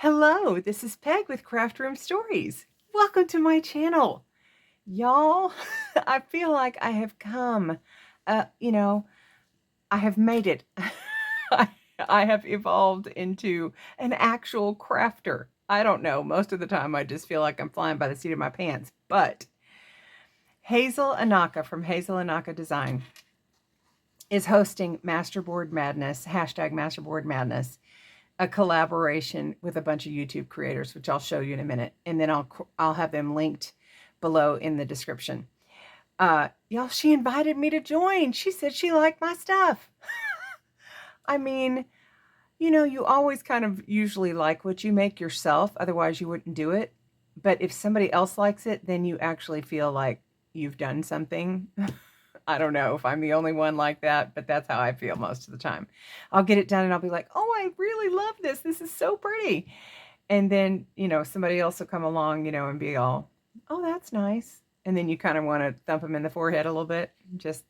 Hello, this is Peg with Craft Room Stories. Welcome to my channel. Y'all, I feel like I have come, I have made it. I, I have evolved into an actual crafter. I don't know. Most of the time, I just feel like I'm flying by the seat of my pants. But Hazel Anaka from Hazel Anaka Design is hosting Masterboard Madness, hashtag Masterboard Madness, a collaboration with a bunch of YouTube creators, which I'll show you in a minute. And then I'll have them linked below in the description. Y'all, she invited me to join. She said she liked my stuff. I mean, you always kind of usually like what you make yourself. Otherwise, you wouldn't do it. But if somebody else likes it, then you actually feel like you've done something. I don't know if I'm the only one like that, but that's how I feel most of the time. I'll get it done and I'll be like, oh, I really love this. This is so pretty. And then, somebody else will come along, and be all, oh, that's nice. And then you kind of want to thump them in the forehead a little bit, just,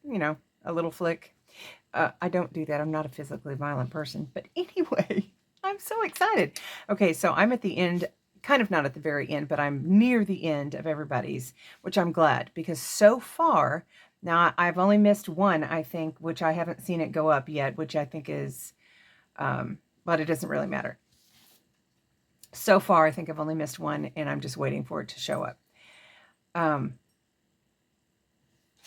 a little flick. I don't do that. I'm not a physically violent person. But anyway, I'm so excited. Okay, so I'm at the end, kind of not at the very end, but I'm near the end of everybody's, which I'm glad because so far, now I've only missed one, I think, which I haven't seen it go up yet, which I think is, but it doesn't really matter. So far, I think I've only missed one, and I'm just waiting for it to show up.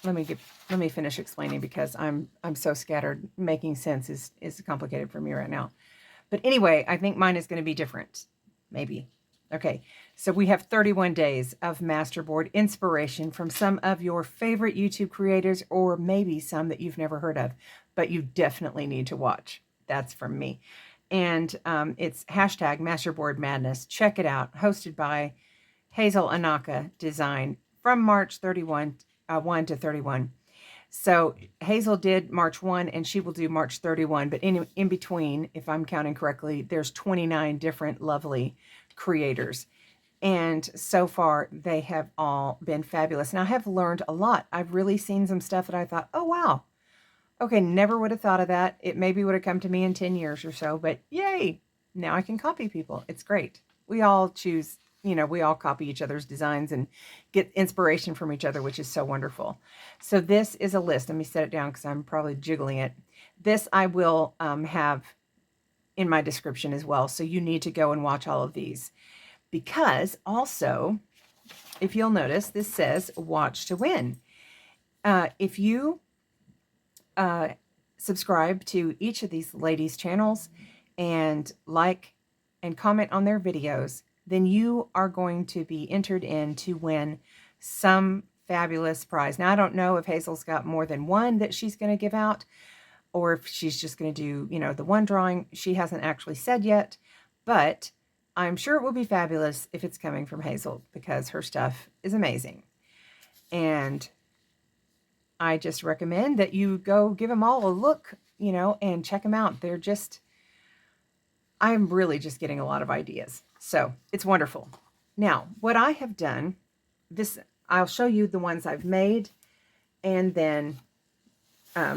Let me finish explaining because I'm so scattered. Making sense is complicated for me right now. But anyway, I think mine is going to be different. Maybe. Okay, so we have 31 days of Masterboard inspiration from some of your favorite YouTube creators, or maybe some that you've never heard of, but you definitely need to watch. That's from me. And it's hashtag Masterboard Madness. Check it out. Hosted by Hazel Anaka Design from March 1 to 31. So Hazel did March 1 and she will do March 31. But in between, if I'm counting correctly, there's 29 different lovely creators. And so far, they have all been fabulous. And I have learned a lot. I've really seen some stuff that I thought, oh, wow. Okay, never would have thought of that. It maybe would have come to me in 10 years or so, but yay, now I can copy people. It's great. We all choose, we all copy each other's designs and get inspiration from each other, which is so wonderful. So this is a list. Let me set it down because I'm probably jiggling it. This I will have in my description as well. So you need to go and watch all of these. Because also, if you'll notice, this says watch to win. If you subscribe to each of these ladies' channels and like and comment on their videos, then you are going to be entered in to win some fabulous prize. Now, I don't know if Hazel's got more than one that she's going to give out, or if she's just going to do, the one drawing. She hasn't actually said yet, but I'm sure it will be fabulous if it's coming from Hazel because her stuff is amazing. And I just recommend that you go give them all a look, and check them out. I'm really just getting a lot of ideas. So it's wonderful. Now, what I have done, I'll show you the ones I've made and then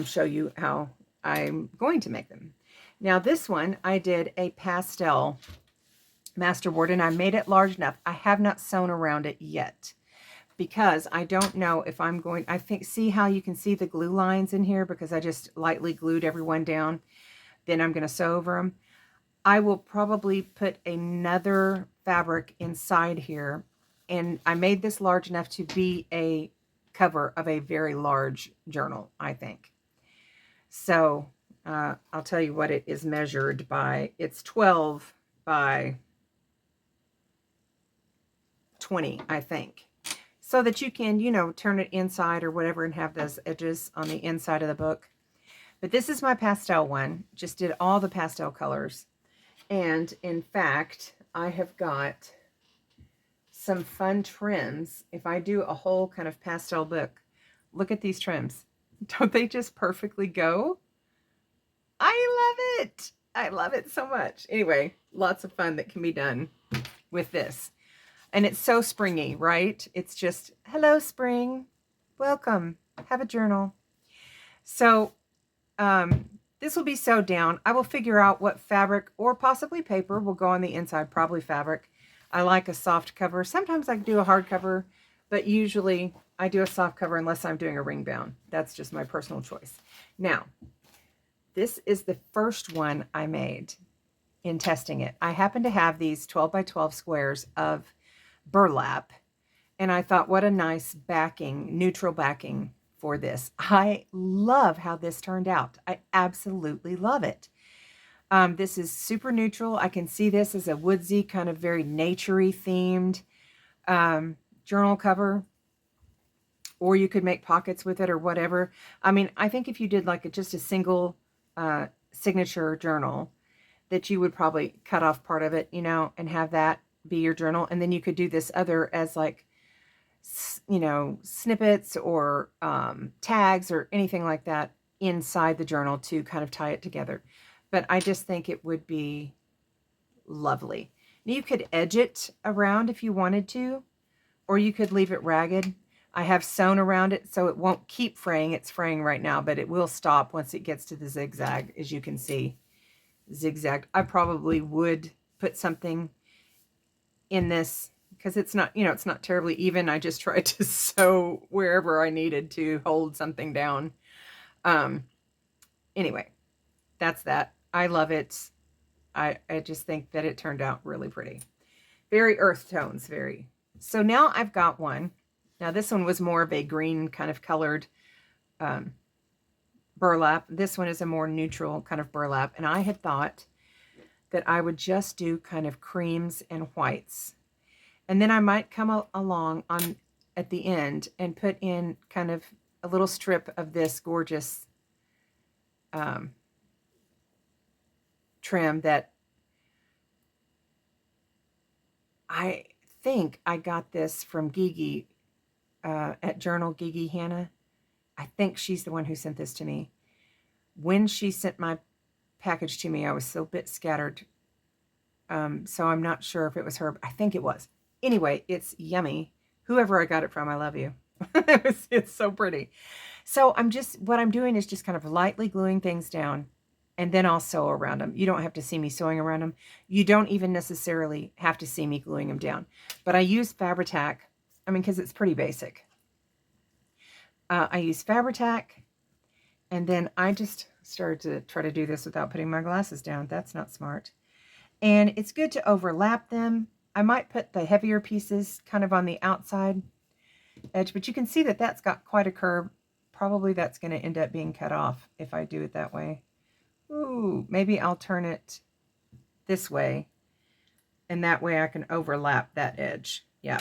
show you how I'm going to make them. Now, this one, I did a pastel masterboard and I made it large enough. I have not sewn around it yet, because I don't know if I'm going, see how you can see the glue lines in here because I just lightly glued everyone down. Then I'm going to sew over them. I will probably put another fabric inside here. And I made this large enough to be a cover of a very large journal, I think. So I'll tell you what it is measured by. It's 12 by 20, I think. So that you can, turn it inside or whatever and have those edges on the inside of the book. But this is my pastel one. Just did all the pastel colors. And in fact, I have got some fun trims. If I do a whole kind of pastel book, look at these trims. Don't they just perfectly go? I love it. I love it so much. Anyway, lots of fun that can be done with this. And it's so springy, right? It's just, hello, spring. Welcome. Have a journal. So this This will be sewed down. I will figure out what fabric or possibly paper will go on the inside, probably fabric. I like a soft cover. Sometimes I do a hard cover, but usually I do a soft cover unless I'm doing a ring bound. That's just my personal choice. Now, this is the first one I made in testing it. I happen to have these 12 by 12 squares of burlap, and I thought, what a nice backing, neutral backing for this. I love how this turned out. I absolutely love it. This is super neutral. I can see this as a woodsy, kind of very naturey themed journal cover, or you could make pockets with it or whatever. I mean, I think if you did like just a single signature journal, that you would probably cut off part of it, you know, and have that be your journal. And then you could do this other as like, you know, snippets or tags or anything like that inside the journal to kind of tie it together. But I just think it would be lovely. Now you could edge it around if you wanted to, or you could leave it ragged. I have sewn around it so it won't keep fraying. It's fraying right now, but it will stop once it gets to the zigzag, as you can see. Zigzag. I probably would put something in this because it's not, you know, it's not terribly even. I just tried to sew wherever I needed to hold something down. Anyway, that's that. I love it. I just think that it turned out really pretty. Very earth tones, very. So now I've got one. Now this one was more of a green kind of colored burlap. This one is a more neutral kind of burlap. And I had thought that I would just do kind of creams and whites. And then I might come along on at the end and put in kind of a little strip of this gorgeous trim that I think I got this from Gigi at Journal Gigi Hannah. I think she's the one who sent this to me. When she sent my package to me, I was so a bit scattered. So I'm not sure if it was her. I think it was. Anyway, it's yummy. Whoever I got it from, I love you. It's so pretty. So what I'm doing is just kind of lightly gluing things down, and then I'll sew around them. You don't have to see me sewing around them. You don't even necessarily have to see me gluing them down. But I use Fabri-Tac, I mean, because it's pretty basic. I use Fabri-Tac, and then I just started to try to do this without putting my glasses down. That's not smart. And it's good to overlap them. I might put the heavier pieces kind of on the outside edge, but you can see that that's got quite a curve. Probably that's going to end up being cut off if I do it that way. Ooh, maybe I'll turn it this way, and that way I can overlap that edge. Yeah.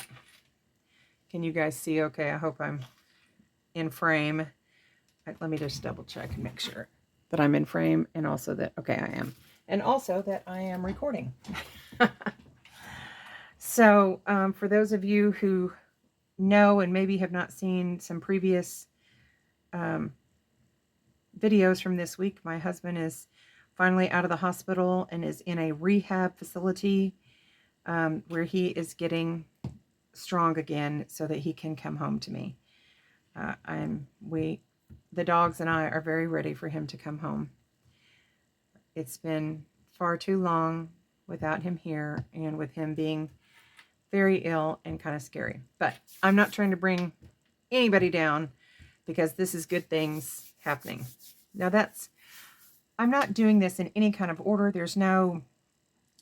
Can you guys see okay? I hope I'm in frame. Let me just double check and make sure that I'm in frame, and also that, okay, I am. And also that I am recording. So for those of you who know and maybe have not seen some previous videos from this week, my husband is finally out of the hospital and is in a rehab facility where he is getting strong again so that he can come home to me. The dogs and I are very ready for him to come home. It's been far too long without him here, and with him being very ill and kind of scary. But I'm not trying to bring anybody down, because this is good things happening. Now I'm not doing this in any kind of order. There's no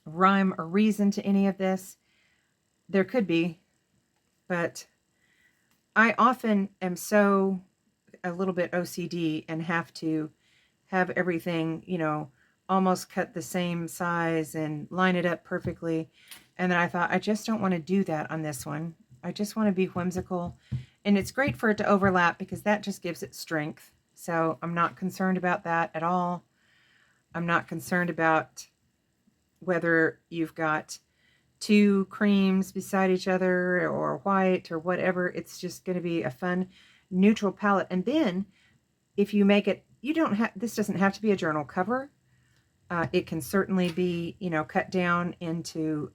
rhyme or reason to any of this. There could be, but I often am so a little bit OCD and have to have everything, you know, almost cut the same size and line it up perfectly. And then I thought, I just don't want to do that on this one. I just want to be whimsical. And it's great for it to overlap because that just gives it strength. So I'm not concerned about that at all. I'm not concerned about whether you've got two creams beside each other or white or whatever. It's just going to be a fun neutral palette. And then if you make it, this doesn't have to be a journal cover. It can certainly be, you know, cut down into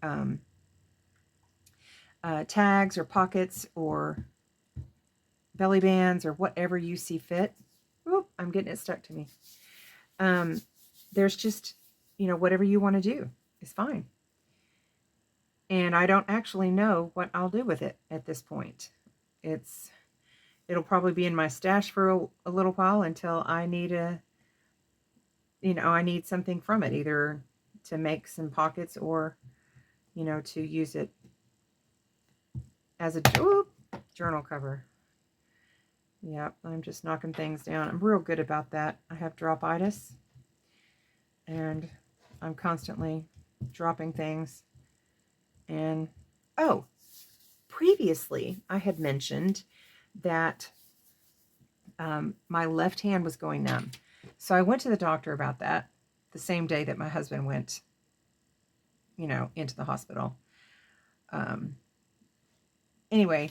tags or pockets or belly bands or whatever you see fit. Oop, I'm getting it stuck to me. There's just, whatever you want to do is fine. And I don't actually know what I'll do with it at this point. It'll probably be in my stash for a little while until I need I need something from it, either to make some pockets or, to use it as a journal cover. Yep, I'm just knocking things down. I'm real good about that. I have drop-itis, and I'm constantly dropping things. And, oh, previously I had mentioned that my left hand was going numb. So I went to the doctor about that the same day that my husband went, into the hospital. Anyway,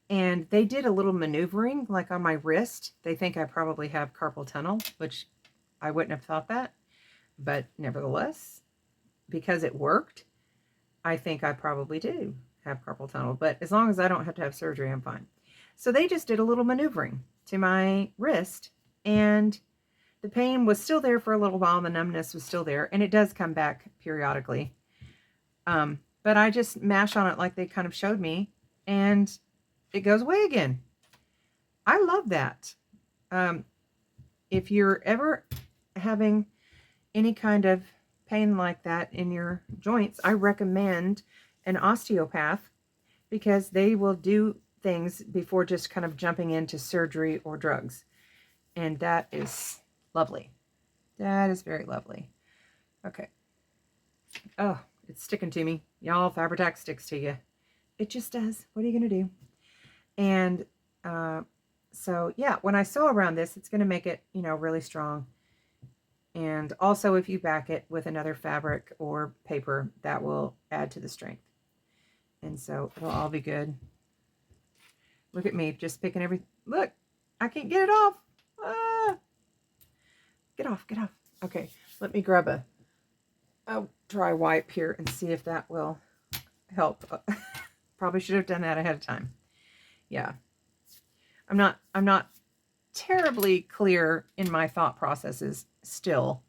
and they did a little maneuvering, like on my wrist. They think I probably have carpal tunnel, which I wouldn't have thought that. But nevertheless, because it worked, I think I probably do have carpal tunnel. But as long as I don't have to have surgery, I'm fine. So they just did a little maneuvering to my wrist, and the pain was still there for a little while. The numbness was still there, and it does come back periodically. But I just mash on it like they kind of showed me, and it goes away again. I love that. If you're ever having any kind of pain like that in your joints, I recommend an osteopath, because they will do things before just kind of jumping into surgery or drugs. And that is lovely. That is very lovely. Okay. Oh, it's sticking to me. Y'all, Fabri-Tac sticks to you. It just does. What are you going to do? And so, yeah, when I sew around this, it's going to make it, really strong. And also, if you back it with another fabric or paper, that will add to the strength. And so it'll all be good. Look at me, just picking everything. Look, I can't get it off. Ah. Get off, get off. Okay, let me grab a dry wipe here and see if that will help. Probably should have done that ahead of time. Yeah. I'm not terribly clear in my thought processes still.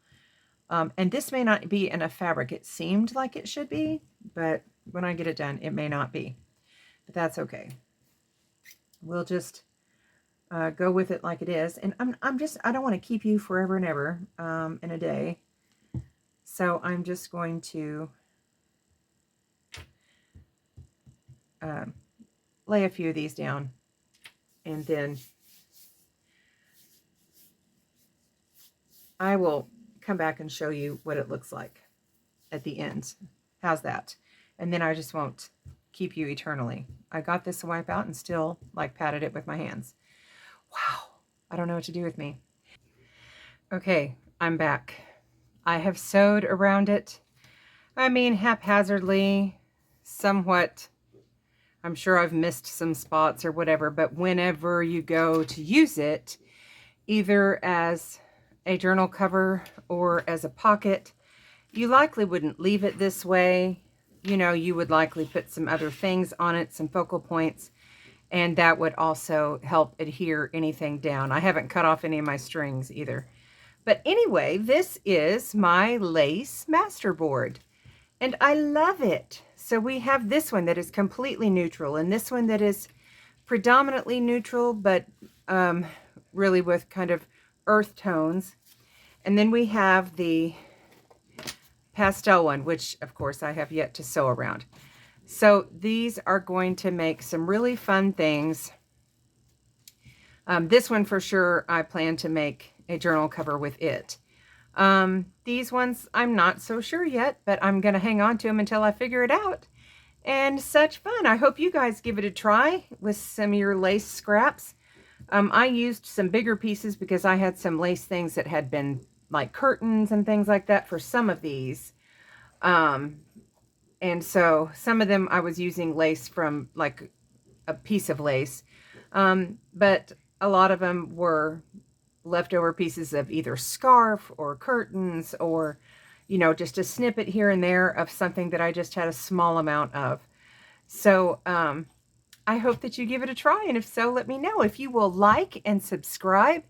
And this may not be enough fabric. It seemed like it should be, but when I get it done, it may not be. But that's okay. We'll just go with it like it is. And I don't want to keep you forever and ever in a day. So I'm just going to lay a few of these down, and then I will come back and show you what it looks like at the end. How's that? And then I just won't keep you eternally. I got this wipe out and still patted it with my hands. Wow. I don't know what to do with me. Okay, I'm back. I have sewed around it. I mean, haphazardly, somewhat. I'm sure I've missed some spots or whatever, but whenever you go to use it, either as a journal cover or as a pocket, you likely wouldn't leave it this way. You would likely put some other things on it, some focal points, and that would also help adhere anything down. I haven't cut off any of my strings either. But anyway, this is my lace masterboard, and I love it. So we have this one that is completely neutral, and this one that is predominantly neutral, but really with kind of earth tones. And then we have the pastel one, which of course I have yet to sew around. So these are going to make some really fun things. This one for sure, I plan to make a journal cover with it. These ones, I'm not so sure yet, but I'm going to hang on to them until I figure it out. And such fun. I hope you guys give it a try with some of your lace scraps. I used some bigger pieces because I had some lace things that had been like curtains and things like that for some of these. And so some of them I was using lace from like a piece of lace. But a lot of them were leftover pieces of either scarf or curtains or, just a snippet here and there of something that I just had a small amount of. So, I hope that you give it a try. And if so, let me know. If you will like and subscribe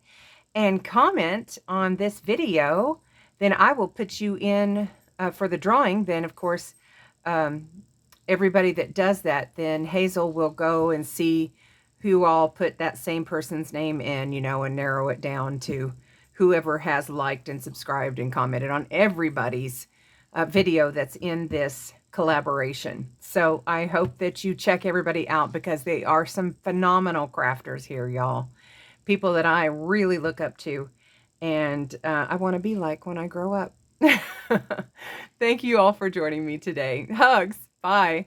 and comment on this video, then I will put you in for the drawing. Then, of course, um, everybody that does that, then Hazel will go and see who all put that same person's name in, you know, and narrow it down to whoever has liked and subscribed and commented on everybody's video that's in this collaboration. So I hope that you check everybody out, because they are some phenomenal crafters here, y'all. People that I really look up to, and I want to be like when I grow up. Thank you all for joining me today. Hugs. Bye.